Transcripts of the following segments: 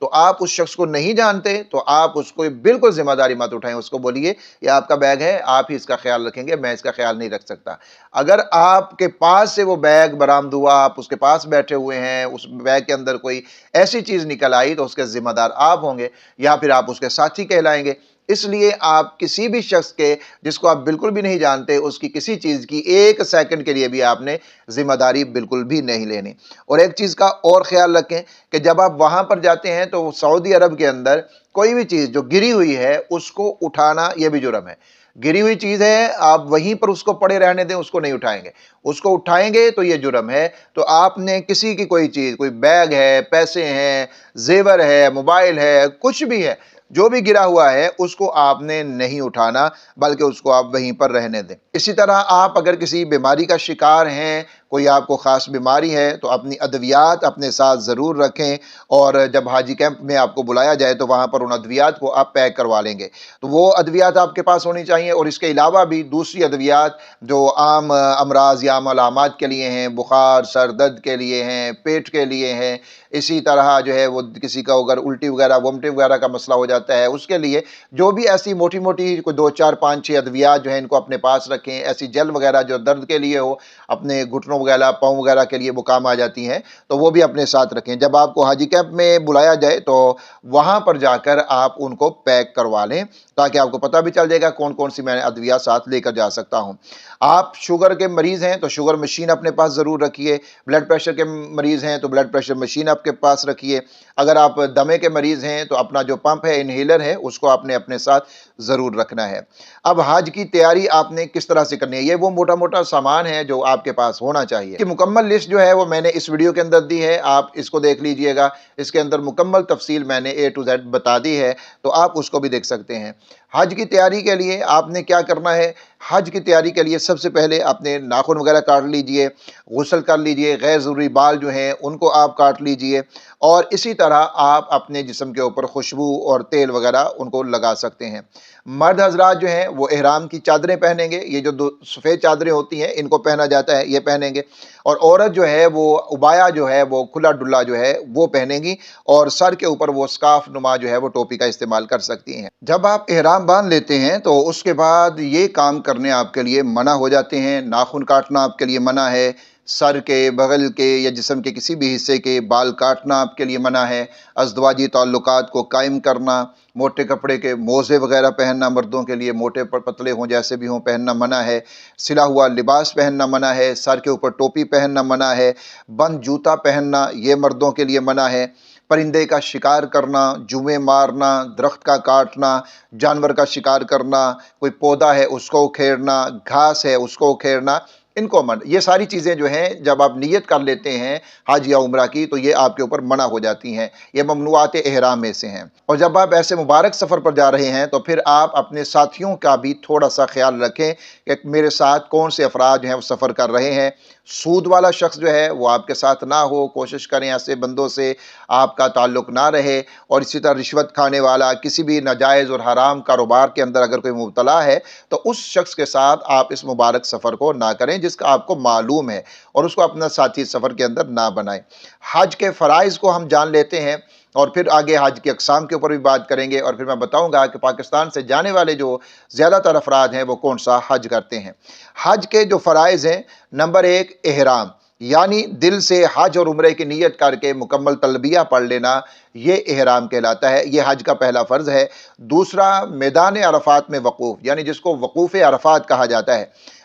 تو آپ اس شخص کو نہیں جانتے تو آپ اس کو بالکل ذمہ داری مت اٹھائیں، اس کو بولیے یہ آپ کا بیگ ہے، آپ ہی اس کا خیال رکھیں گے، میں اس کا خیال نہیں رکھ سکتا۔ اگر آپ کے پاس سے وہ بیگ برآمد ہوا، آپ اس کے پاس بیٹھے ہوئے ہیں، اس بیگ کے اندر کوئی ایسی چیز نکل آئی تو اس کے ذمہ دار آپ ہوں گے یا پھر آپ اس کے ساتھی کہلائیں گے۔ اس لیے آپ کسی بھی شخص کے جس کو آپ بالکل بھی نہیں جانتے اس کی کسی چیز کی ایک سیکنڈ کے لیے بھی آپ نے ذمہ داری بالکل بھی نہیں لینی۔ اور ایک چیز کا اور خیال رکھیں کہ جب آپ وہاں پر جاتے ہیں تو سعودی عرب کے اندر کوئی بھی چیز جو گری ہوئی ہے اس کو اٹھانا یہ بھی جرم ہے۔ گری ہوئی چیز ہے، آپ وہیں پر اس کو پڑے رہنے دیں، اس کو نہیں اٹھائیں گے۔ اس کو اٹھائیں گے تو یہ جرم ہے۔ تو آپ نے کسی کی کوئی چیز، کوئی بیگ ہے، پیسے ہیں، زیور ہے، موبائل ہے، کچھ بھی ہے، جو بھی گرا ہوا ہے اس کو آپ نے نہیں اٹھانا بلکہ اس کو آپ وہیں پر رہنے دیں۔ اسی طرح آپ اگر کسی بیماری کا شکار ہیں، کوئی آپ کو خاص بیماری ہے تو اپنی ادویات اپنے ساتھ ضرور رکھیں، اور جب حاجی کیمپ میں آپ کو بلایا جائے تو وہاں پر ان ادویات کو آپ پیک کروا لیں گے۔ تو وہ ادویات آپ کے پاس ہونی چاہیے، اور اس کے علاوہ بھی دوسری ادویات جو عام امراض یا علامات کے لیے ہیں، بخار، سر درد کے لیے ہیں، پیٹ کے لیے ہیں، اسی طرح جو ہے وہ کسی کا اگر الٹی وغیرہ وومٹنگ وغیرہ کا مسئلہ ہو جاتا ہے اس کے لیے جو بھی ایسی موٹی موٹی کوئی 2 4 5 6 ادویات جو ہیں ان کو اپنے پاس رکھیں۔ ایسی جل وغیرہ جو درد کے لیے ہو، اپنے گھٹنوں وغیرہ پاؤں وغیرہ کے لیے وہ کام آ جاتی ہیں، تو وہ بھی اپنے ساتھ رکھیں۔ جب آپ کو حاجی کیمپ میں بلایا جائے تو وہاں پر جا کر آپ ان کو پیک کروا لیں تاکہ آپ کو پتہ بھی چل جائے گا کون کون سی میں ادویات ساتھ لے کر جا سکتا ہوں۔ آپ شوگر کے مریض ہیں تو شوگر مشین اپنے پاس ضرور رکھیے، بلڈ پریشر کے مریض ہیں تو بلڈ پریشر مشین آپ کے پاس رکھیے، اگر آپ دمے کے مریض ہیں تو اپنا جو پمپ ہے، انہیلر ہے، اس کو آپ نے اپنے ساتھ ضرور رکھنا ہے۔ اب حج کی تیاری آپ نے کس طرح سے کرنی ہے، یہ وہ موٹا موٹا سامان ہے جو آپ کے پاس ہونا چاہیے۔ کہ مکمل لسٹ جو ہے وہ میں نے اس ویڈیو کے اندر دی ہے، آپ اس کو دیکھ لیجئے گا، اس کے اندر مکمل تفصیل میں نے A to Z بتا دی ہے، تو آپ اس کو بھی دیکھ سکتے ہیں۔ حج کی تیاری کے لیے آپ نے کیا کرنا ہے؟ حج کی تیاری کے لیے سب سے پہلے اپنے ناخن وغیرہ کاٹ لیجئے، غسل کر لیجئے، غیر ضروری بال جو ہیں ان کو آپ کاٹ لیجئے، اور اسی طرح آپ اپنے جسم کے اوپر خوشبو اور تیل وغیرہ ان کو لگا سکتے ہیں۔ مرد حضرات جو ہیں وہ احرام کی چادریں پہنیں گے، یہ جو دو سفید چادریں ہوتی ہیں ان کو پہنا جاتا ہے، یہ پہنیں گے، اور عورت جو ہے وہ عبایا جو ہے وہ کھلا ڈلا جو ہے وہ پہنیں گی، اور سر کے اوپر وہ سکارف نما جو ہے وہ ٹوپی کا استعمال کر سکتی ہیں۔ جب آپ احرام باندھ لیتے ہیں تو اس کے بعد یہ کام کرنے آپ کے لیے منع ہو جاتے ہیں۔ ناخن کاٹنا آپ کے لیے منع ہے، سر کے، بغل کے یا جسم کے کسی بھی حصے کے بال کاٹنا آپ کے لیے منع ہے، ازدواجی تعلقات کو قائم کرنا، موٹے کپڑے کے موزے وغیرہ پہننا مردوں کے لیے، موٹے پتلے ہوں جیسے بھی ہوں پہننا منع ہے، سلا ہوا لباس پہننا منع ہے، سر کے اوپر ٹوپی پہننا منع ہے، بند جوتا پہننا یہ مردوں کے لیے منع ہے، پرندے کا شکار کرنا، جوئیں مارنا، درخت کا کاٹنا، جانور کا شکار کرنا، کوئی پودا ہے اس کو اکھیڑنا، گھاس ہے اس کو اکھیڑنا، ان کو منع۔ یہ ساری چیزیں جو ہیں جب آپ نیت کر لیتے ہیں حج یا عمرہ کی تو یہ آپ کے اوپر منع ہو جاتی ہیں، یہ ممنوعات احرام میں سے ہیں۔ اور جب آپ ایسے مبارک سفر پر جا رہے ہیں تو پھر آپ اپنے ساتھیوں کا بھی تھوڑا سا خیال رکھیں کہ میرے ساتھ کون سے افراد جو ہیں وہ سفر کر رہے ہیں۔ سود والا شخص جو ہے وہ آپ کے ساتھ نہ ہو، کوشش کریں ایسے بندوں سے آپ کا تعلق نہ رہے، اور اسی طرح رشوت کھانے والا، کسی بھی ناجائز اور حرام کاروبار کے اندر اگر کوئی مبتلا ہے تو اس شخص کے ساتھ آپ اس مبارک سفر کو نہ کریں جس کا آپ کو معلوم ہے، اور اس کو اپنا ساتھی سفر کے اندر نہ بنائیں۔ حج کے فرائض کو ہم جان لیتے ہیں اور پھر آگے حج کی اقسام کے اوپر بھی بات کریں گے، اور پھر میں بتاؤں گا کہ پاکستان سے جانے والے جو زیادہ تر افراد ہیں وہ کون سا حج کرتے ہیں۔ حج کے جو فرائض ہیں، نمبر 1 احرام، یعنی دل سے حج اور عمرے کی نیت کر کے مکمل تلبیہ پڑھ لینا، یہ احرام کہلاتا ہے، یہ حج کا پہلا فرض ہے۔ دوسرا میدان عرفات میں وقوف، یعنی جس کو وقوف عرفات کہا جاتا ہے۔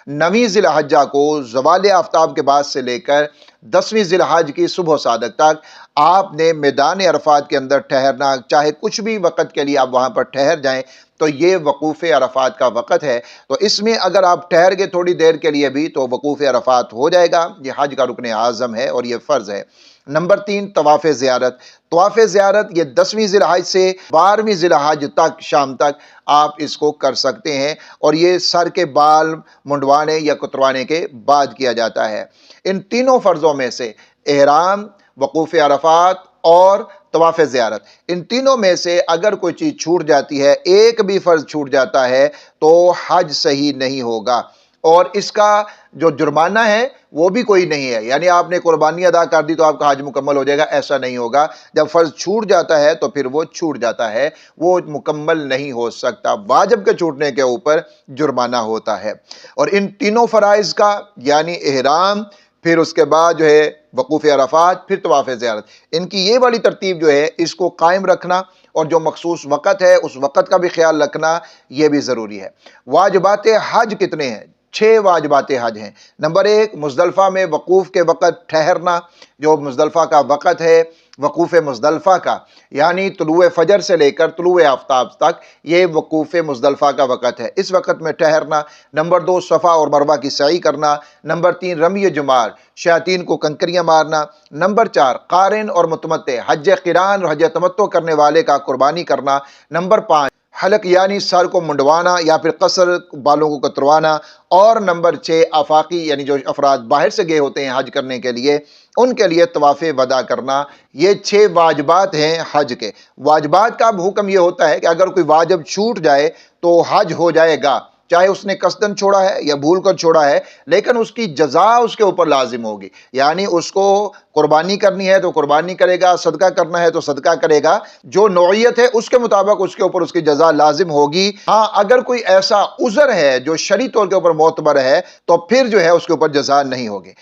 9ویں ذی الحجہ کو زوال آفتاب کے بعد سے لے کر 10ویں ذی الحجہ کی صبح و صادق تک آپ نے میدان عرفات کے اندر ٹھہرنا، چاہے کچھ بھی وقت کے لیے آپ وہاں پر ٹھہر جائیں تو یہ وقوف عرفات کا وقت ہے۔ تو اس میں اگر آپ ٹھہر گئے تھوڑی دیر کے لیے بھی تو وقوف عرفات ہو جائے گا، یہ حج کا رکن اعظم ہے اور یہ فرض ہے۔ نمبر 3 طواف زیارت۔ طواف زیارت یہ 10ویں ذی الحجہ سے 12ویں ذی الحجہ تک شام تک آپ اس کو کر سکتے ہیں، اور یہ سر کے بال منڈوانے یا کتروانے کے بعد کیا جاتا ہے۔ ان تینوں فرضوں میں سے احرام، وقوف عرفات اور طواف زیارت، ان تینوں میں سے اگر کوئی چیز چھوٹ جاتی ہے، ایک بھی فرض چھوٹ جاتا ہے تو حج صحیح نہیں ہوگا، اور اس کا جو جرمانہ ہے وہ بھی کوئی نہیں ہے، یعنی آپ نے قربانی ادا کر دی تو آپ کا حج مکمل ہو جائے گا، ایسا نہیں ہوگا۔ جب فرض چھوٹ جاتا ہے تو پھر وہ چھوٹ جاتا ہے، وہ مکمل نہیں ہو سکتا، واجب کے چھوٹنے کے اوپر جرمانہ ہوتا ہے۔ اور ان تینوں فرائض کا یعنی احرام، پھر اس کے بعد جو ہے وقوف عرفات، پھر طواف زیارت، ان کی یہ والی ترتیب جو ہے اس کو قائم رکھنا، اور جو مخصوص وقت ہے اس وقت کا بھی خیال رکھنا یہ بھی ضروری ہے۔ واجبات حج کتنے ہیں؟ 6 واجبات حج ہیں۔ نمبر 1، مزدلفہ میں وقوف کے وقت ٹھہرنا، جو مزدلفہ کا وقت ہے، وقوف مزدلفہ کا یعنی طلوع فجر سے لے کر طلوع آفتاب تک یہ وقوف مزدلفہ کا وقت ہے، اس وقت میں ٹھہرنا۔ نمبر 2، صفا اور مروہ کی سعی کرنا۔ نمبر 3، رمی جمار، شیاطین کو کنکریاں مارنا۔ نمبر 4، قارن اور متمتع، حج قران اور حج تمتع کرنے والے کا قربانی کرنا۔ نمبر 5، حلق یعنی سر کو منڈوانا یا پھر قصر بالوں کو کتروانا۔ اور نمبر 6، آفاقی یعنی جو افراد باہر سے گئے ہوتے ہیں حج کرنے کے لیے، ان کے لیے طواف وداع کرنا۔ یہ 6 واجبات ہیں حج کے۔ واجبات کا اب حکم یہ ہوتا ہے کہ اگر کوئی واجب چھوٹ جائے تو حج ہو جائے گا، چاہے اس نے قصدن چھوڑا ہے یا بھول کر چھوڑا ہے، لیکن اس کی جزا اس کے اوپر لازم ہوگی، یعنی اس کو قربانی کرنی ہے تو قربانی کرے گا، صدقہ کرنا ہے تو صدقہ کرے گا، جو نوعیت ہے اس کے مطابق اس کے اوپر اس کی جزا لازم ہوگی۔ ہاں، اگر کوئی ایسا عذر ہے جو شرعی طور کے اوپر معتبر ہے تو پھر جو ہے اس کے اوپر جزا نہیں ہوگی۔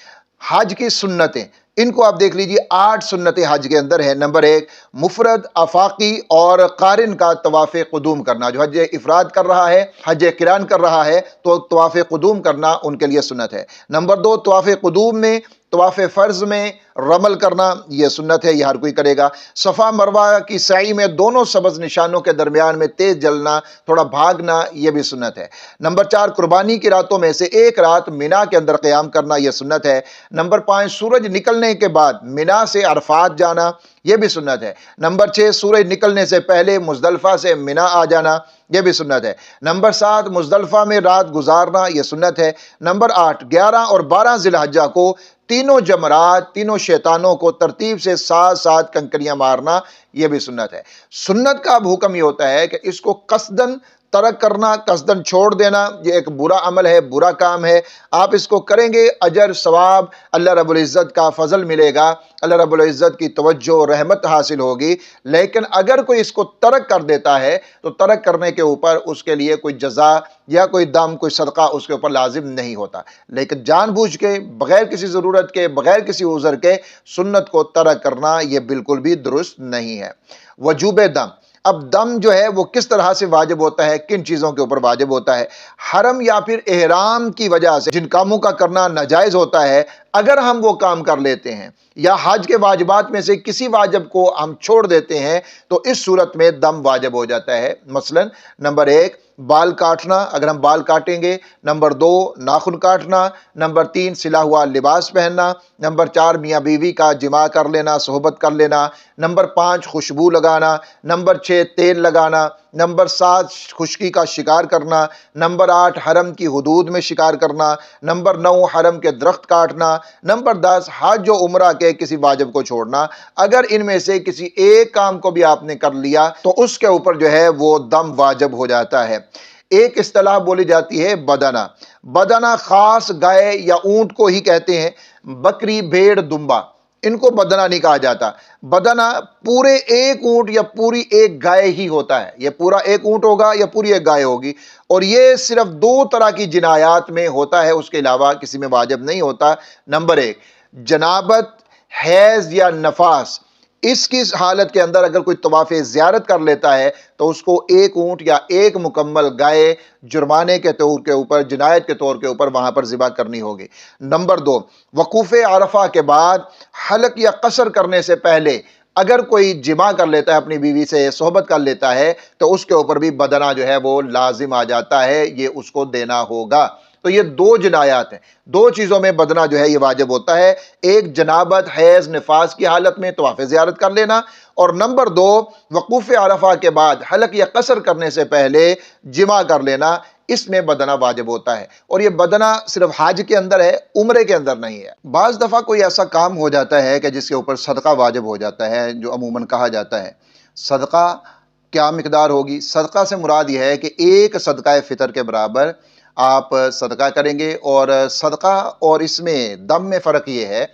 حج کی سنتیں، ان کو آپ دیکھ لیجئے، 8 سنتیں حج کے اندر ہے۔ نمبر 1، مفرد، آفاقی اور قارن کا طواف قدوم کرنا، جو حج افراد کر رہا ہے، حج قران کر رہا ہے تو طواف قدوم کرنا ان کے لیے سنت ہے۔ نمبر 2، طواف قدوم میں، طواف فرض میں رمل کرنا یہ سنت ہے، یہ ہر کوئی کرے گا۔ صفا مروہ کی سعی میں دونوں سبز نشانوں کے درمیان میں تیز چلنا، تھوڑا بھاگنا، یہ بھی سنت ہے۔ نمبر 4، قربانی کی راتوں میں سے ایک رات مینا کے اندر قیام کرنا، یہ سنت ہے۔ نمبر 5، سورج نکلنے کے بعد مینا سے عرفات جانا، یہ بھی سنت ہے۔ نمبر 6، سورج نکلنے سے پہلے مزدلفہ سے مینا آ جانا، یہ بھی سنت ہے۔ نمبر 7، مزدلفہ میں رات گزارنا، یہ سنت ہے۔ نمبر 8، 11 اور 12 ذی الحجہ کو تینوں جمرات، تینوں شیطانوں کو ترتیب سے ساتھ ساتھ کنکریاں مارنا، یہ بھی سنت ہے۔ سنت کا اب حکم یہ ہوتا ہے کہ اس کو قصدن ترک کرنا، قصدن چھوڑ دینا، یہ ایک برا عمل ہے، برا کام ہے۔ آپ اس کو کریں گے، اجر ثواب اللہ رب العزت کا فضل ملے گا، اللہ رب العزت کی توجہ و رحمت حاصل ہوگی۔ لیکن اگر کوئی اس کو ترک کر دیتا ہے تو ترک کرنے کے اوپر اس کے لیے کوئی جزا یا کوئی دم، کوئی صدقہ اس کے اوپر لازم نہیں ہوتا۔ لیکن جان بوجھ کے، بغیر کسی ضرورت کے، بغیر کسی عذر کے سنت کو ترک کرنا یہ بالکل بھی درست نہیں ہے۔ وجوب دم، اب دم جو ہے وہ کس طرح سے واجب ہوتا ہے، کن چیزوں کے اوپر واجب ہوتا ہے؟ حرم یا پھر احرام کی وجہ سے جن کاموں کا کرنا ناجائز ہوتا ہے، اگر ہم وہ کام کر لیتے ہیں یا حج کے واجبات میں سے کسی واجب کو ہم چھوڑ دیتے ہیں تو اس صورت میں دم واجب ہو جاتا ہے۔ مثلا نمبر 1، بال کاٹنا، اگر ہم بال کاٹیں گے۔ نمبر 2، ناخن کاٹنا۔ نمبر 3، سلا ہوا لباس پہننا۔ نمبر 4، میاں بیوی کا جماع کر لینا، صحبت کر لینا۔ نمبر 5، خوشبو لگانا۔ نمبر 6، تیل لگانا۔ نمبر 7، خشکی کا شکار کرنا۔ نمبر 8، حرم کی حدود میں شکار کرنا۔ نمبر 9، حرم کے درخت کاٹنا۔ نمبر 10، حج و عمرہ کے کسی واجب کو چھوڑنا۔ اگر ان میں سے کسی ایک کام کو بھی آپ نے کر لیا تو اس کے اوپر جو ہے وہ دم واجب ہو جاتا ہے۔ ایک اصطلاح بولی جاتی ہے بدنہ۔ بدنہ خاص گائے یا اونٹ کو ہی کہتے ہیں، بکری، بھیڑ، دمبا، ان کو بدنہ نہیں کہا جاتا۔ بدنہ پورے ایک اونٹ یا پوری ایک گائے ہی ہوتا ہے، یہ پورا ایک اونٹ ہوگا یا پوری ایک گائے ہوگی، اور یہ صرف 2 طرح کی جنایات میں ہوتا ہے، اس کے علاوہ کسی میں واجب نہیں ہوتا۔ نمبر 1، جنابت، حیض یا نفاس، اس کی حالت کے اندر اگر کوئی طواف زیارت کر لیتا ہے تو اس کو ایک اونٹ یا ایک مکمل گائے جرمانے کے طور کے اوپر، جنایت کے طور کے اوپر وہاں پر ذبح کرنی ہوگی۔ نمبر 2، وقوف عرفہ کے بعد حلق یا قصر کرنے سے پہلے اگر کوئی جماع کر لیتا ہے، اپنی بیوی سے صحبت کر لیتا ہے، تو اس کے اوپر بھی بدنہ جو ہے وہ لازم آ جاتا ہے، یہ اس کو دینا ہوگا۔ تو یہ 2 جنایات ہیں، 2 چیزوں میں بدنہ جو ہے یہ واجب ہوتا ہے۔ ایک جنابت، حیض، نفاس کی حالت میں طواف زیارت کر لینا، اور نمبر 2، وقوف عرفہ کے بعد حلق یا قصر کرنے سے پہلے جماع کر لینا، اس میں بدنہ واجب ہوتا ہے۔ اور یہ بدنہ صرف حج کے اندر ہے، عمرے کے اندر نہیں ہے۔ بعض دفعہ کوئی ایسا کام ہو جاتا ہے کہ جس کے اوپر صدقہ واجب ہو جاتا ہے، جو عموماً کہا جاتا ہے۔ صدقہ کیا مقدار ہوگی؟ صدقہ سے مراد یہ ہے کہ ایک صدقہ فطر کے برابر آپ صدقہ کریں گے، اور صدقہ اور اس میں دم میں فرق یہ ہے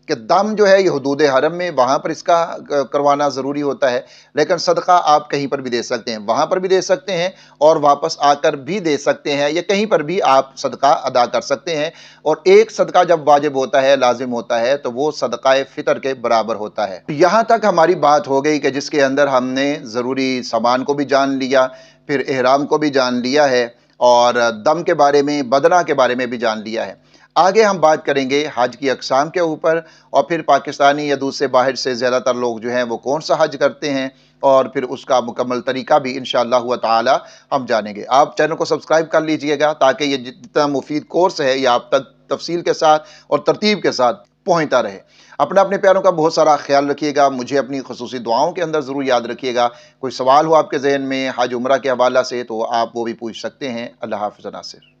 کہ دم جو ہے یہ حدود حرم میں وہاں پر اس کا کروانا ضروری ہوتا ہے، لیکن صدقہ آپ کہیں پر بھی دے سکتے ہیں، وہاں پر بھی دے سکتے ہیں اور واپس آ کر بھی دے سکتے ہیں، یا کہیں پر بھی آپ صدقہ ادا کر سکتے ہیں۔ اور ایک صدقہ جب واجب ہوتا ہے، لازم ہوتا ہے، تو وہ صدقہ فطر کے برابر ہوتا ہے۔ یہاں تک ہماری بات ہو گئی کہ جس کے اندر ہم نے ضروری سامان کو بھی جان لیا، پھر احرام کو بھی جان لیا ہے، اور دم کے بارے میں، بدنہ کے بارے میں بھی جان لیا ہے۔ آگے ہم بات کریں گے حج کی اقسام کے اوپر، اور پھر پاکستانی یا دوسرے باہر سے زیادہ تر لوگ جو ہیں وہ کون سا حج کرتے ہیں، اور پھر اس کا مکمل طریقہ بھی انشاءاللہ تعالی ہم جانیں گے۔ آپ چینل کو سبسکرائب کر لیجئے گا تاکہ یہ جتنا مفید کورس ہے یہ آپ تک تفصیل کے ساتھ اور ترتیب کے ساتھ پہنچتا رہے۔ اپنے پیاروں کا بہت سارا خیال رکھیے گا، مجھے اپنی خصوصی دعاؤں کے اندر ضرور یاد رکھیے گا۔ کوئی سوال ہو آپ کے ذہن میں حج عمرہ کے حوالہ سے تو آپ وہ بھی پوچھ سکتے ہیں۔ اللہ حافظ ناصر۔